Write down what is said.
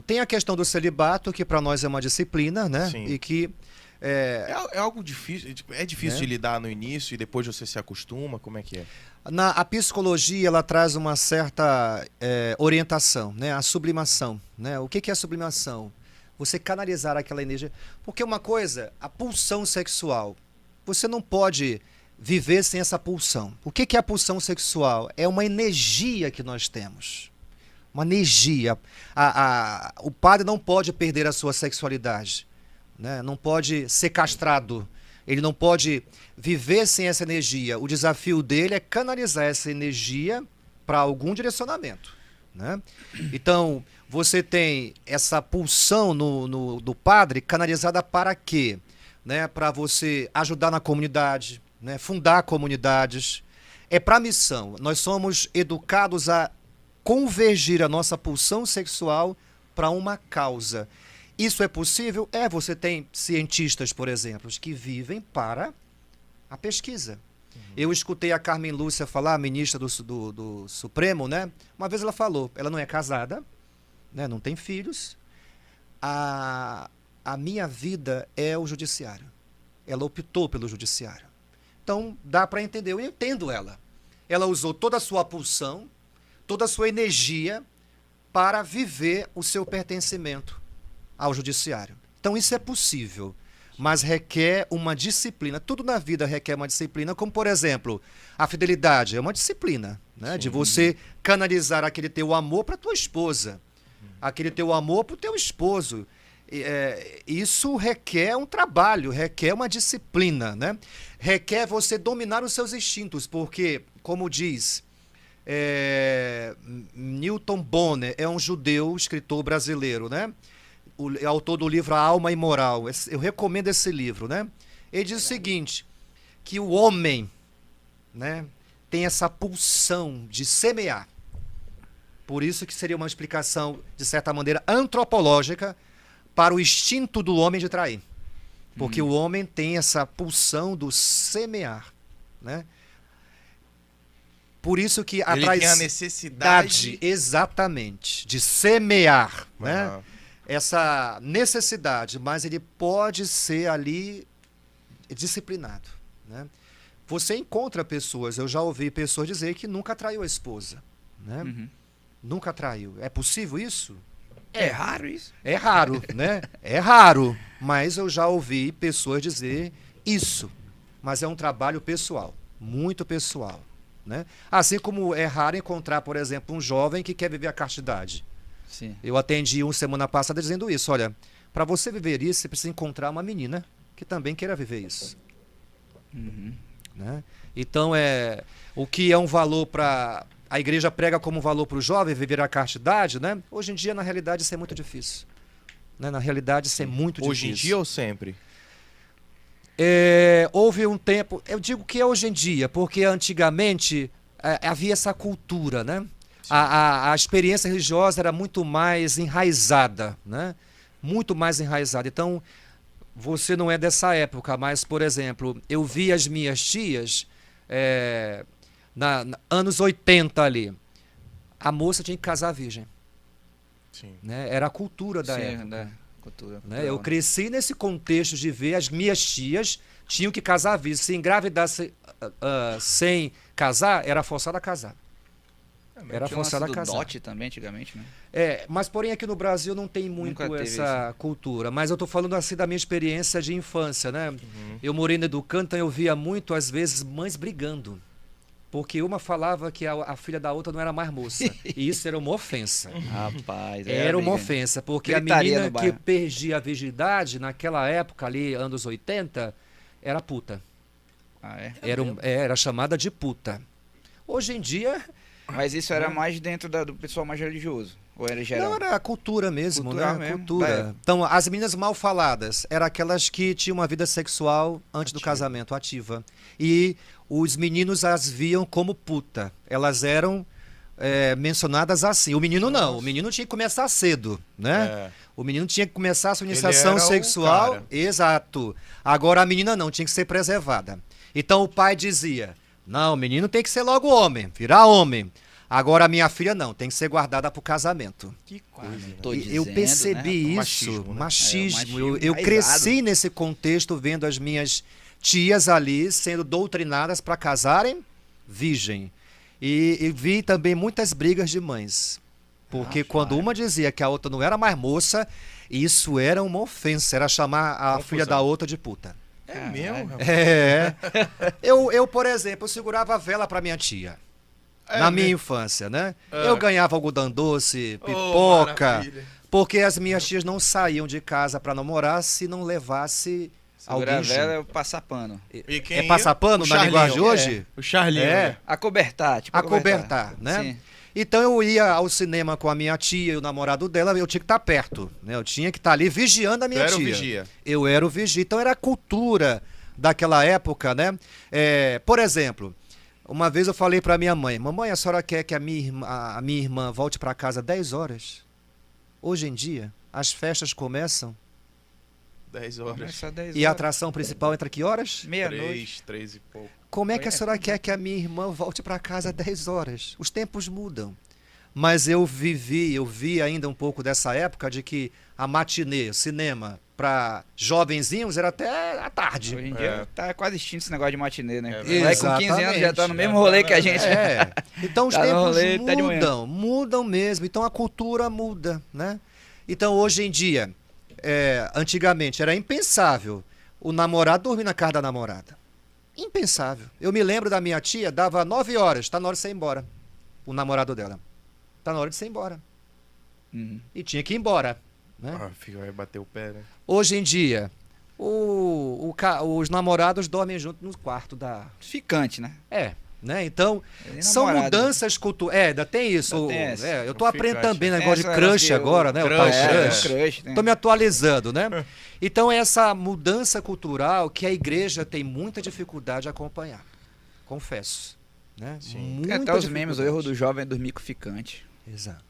Tem a questão do celibato, que para nós é uma disciplina, né? Sim. E que É algo difícil, tipo, é difícil né? de lidar no início e depois você se acostuma, como é que é? A psicologia ela traz uma certa orientação, né? A sublimação, né? O que é a sublimação? Você canalizar aquela energia. Porque uma coisa, a pulsão sexual, você não pode viver sem essa pulsão. O que é a pulsão sexual? É uma energia que nós temos. Uma energia. O padre não pode perder a sua sexualidade, né? Não pode ser castrado. Ele não pode viver sem essa energia. O desafio dele é canalizar essa energia para algum direcionamento, né? Então, você tem essa pulsão do padre canalizada para quê? Né? Para você ajudar na comunidade, né? Fundar comunidades. É para a missão. Nós somos educados a convergir a nossa pulsão sexual para uma causa. Isso é possível? Você tem cientistas, por exemplo, que vivem para a pesquisa. Eu escutei a Carmen Lúcia falar, a ministra do Supremo, né? Uma vez ela falou, ela não é casada, né? Não tem filhos. A minha vida é o judiciário. Ela optou pelo judiciário. Então, dá para entender, eu entendo ela. Ela usou toda a sua pulsão, toda a sua energia para viver o seu pertencimento ao judiciário. Então isso é possível, mas requer uma disciplina. Tudo na vida requer uma disciplina, como por exemplo, a fidelidade é uma disciplina, né? De você canalizar aquele teu amor para tua esposa, aquele teu amor para o teu esposo. Isso requer um trabalho, requer uma disciplina, né? Requer você dominar os seus instintos, porque, como diz Newton Bonner, é um judeu, escritor brasileiro, né? O autor do livro A Alma Imoral. Eu recomendo esse livro, né? Ele diz o seguinte, que o homem, né, tem essa pulsão de semear. Por isso que seria uma explicação, de certa maneira, antropológica para o instinto do homem de trair. Porque o homem tem essa pulsão do semear, né? Por isso que Ele tem a necessidade, exatamente, de semear, né? Aham. Essa necessidade, mas ele pode ser ali disciplinado, né? Você encontra pessoas, eu já ouvi pessoas dizer que nunca traiu a esposa, né? Nunca traiu. É possível isso? É raro isso? É raro, né? É raro, mas eu já ouvi pessoas dizer isso. Mas é um trabalho pessoal, muito pessoal, né? Assim como é raro encontrar, por exemplo, um jovem que quer viver a castidade. Sim. Eu atendi semana passada dizendo isso, olha, para você viver isso, você precisa encontrar uma menina que também queira viver isso. Né? Então, o que é um valor para... A igreja prega como um valor para o jovem viver a castidade, né? Hoje em dia, na realidade, isso é muito difícil. Né? Na realidade, isso é muito hoje em difícil. dia ou sempre? Houve um tempo... Eu digo que é hoje em dia, porque antigamente havia essa cultura, né? A experiência religiosa era muito mais enraizada, né? Muito mais enraizada. Então, você não é dessa época, mas, por exemplo, eu vi as minhas tias, anos 80 ali. A moça tinha que casar virgem. Sim. Né? Era a cultura da Sim, época. né? Cultura, Né? Eu cresci nesse contexto de ver as minhas tias tinham que casar virgem. Se engravidasse sem casar, era forçada a casar. Era forçada a casar. Dote também, antigamente, né? Mas porém aqui no Brasil não tem muito Nunca teve essa cultura. Mas eu estou falando assim da minha experiência de infância, né? Eu morei no Educando, então eu via muito, às vezes, mães brigando. Porque uma falava que a filha da outra não era mais moça. E isso era uma ofensa. Rapaz, Era uma briga. ofensa, porque Gritaria a menina no que bairro. perdia a virgindade, naquela época ali, anos 80, era puta. Ah, é? Era chamada de puta. Hoje em dia... Mas isso era mais dentro do pessoal mais religioso? Ou era geral? Não, era a cultura mesmo, Cultura né? mesmo, Cultura. Então, as meninas mal faladas eram aquelas que tinham uma vida sexual antes do casamento, ativa. E os meninos as viam como puta. Elas eram mencionadas assim. O menino não, o menino tinha que começar cedo, né? O menino tinha que começar a sua iniciação era o sexual. cara. Exato. Agora a menina não, tinha que ser preservada. Então o pai dizia, não, o menino tem que ser logo homem, virar homem. Agora a minha filha não, tem que ser guardada pro casamento. Que coisa. né? Tô E eu dizendo, percebi né? isso, Machismo, né? machismo. É, o Eu machismo cresci nesse contexto vendo as minhas tias ali sendo doutrinadas para casarem virgem. E vi também muitas brigas de mães. Porque quando uma dizia que a outra não era mais moça, isso era uma ofensa, era chamar a Confusão. filha da outra de puta. É mesmo, rapaz? É. Eu, por exemplo, segurava a vela para minha tia. Na minha infância, né? Eu ganhava algodão doce, pipoca, maravilha. porque as minhas tias não saíam de casa para namorar se não levasse Segurar a alguém vela junto. é passar pano. E quem É passar ia? pano O na Charlinho. linguagem de hoje? O Charlinho. É. né? Acobertar, tipo Acobertar, né? Sim. Então eu ia ao cinema com a minha tia e o namorado dela, eu tinha que estar perto, né? Eu tinha que estar ali vigiando a minha Tu era o tia. vigia. Eu era o vigia. Então era a cultura daquela época, né? Por exemplo, uma vez eu falei para minha mãe: mamãe, a senhora quer que a minha irmã volte para casa 10 horas? Hoje em dia, as festas começam 10 horas. Começa 10 e a horas. atração principal entra que horas? Meia-noite. 3 e pouco. Como é que a senhora quer que a minha irmã volte para casa 10 horas? Os tempos mudam. Mas eu vi ainda um pouco dessa época de que a matinê, o cinema, para jovenzinhos era até à tarde. Hoje em dia tá quase extinto esse negócio de matinê, né? É O moleque com 15 anos já tá no Exatamente. mesmo rolê que a gente. É. Então os Tá no tempos rolê, tá de manhã. mudam mesmo. Então a cultura muda, né? Então hoje em dia, antigamente era impensável o namorado dormir na casa da namorada. Impensável. Eu me lembro da minha tia, dava 9 horas, tá na hora de você ir embora. O namorado dela. Tá na hora de você ir embora. Uhum. E tinha que ir embora, né? Ah, filho, vai bater o pé, né? Hoje em dia, os namorados dormem junto no quarto da... Ficante, né? né? Então, Nem são namorado. mudanças culturais. Ainda tem isso. Ainda tem essa. Eu tô O aprendendo ficante. também Tem negócio de essa crush que agora, né? O tal crush, crush. Crush, né? Tô me atualizando, né? Então, essa mudança cultural que a igreja tem muita dificuldade de acompanhar. Confesso. Né? Sim. Muita Até os memes, o dificuldade. erro do jovem é dormir com o ficante. Exato.